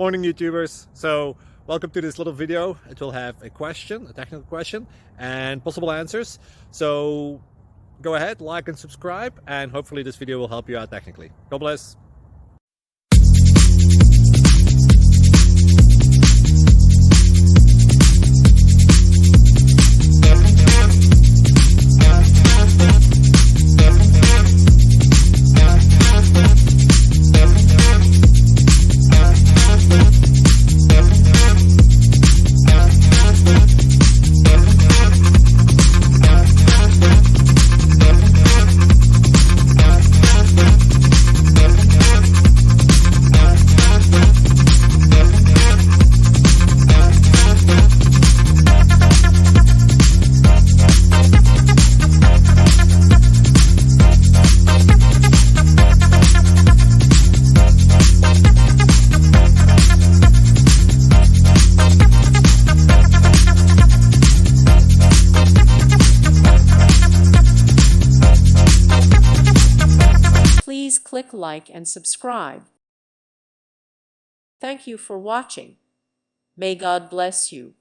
Morning YouTubers. So welcome to this little video. It will have a question, a technical question, and possible answers. So go ahead, like and subscribe, and hopefully this video will help you out technically. God bless. Please click like and subscribe. Thank you for watching. May God bless you.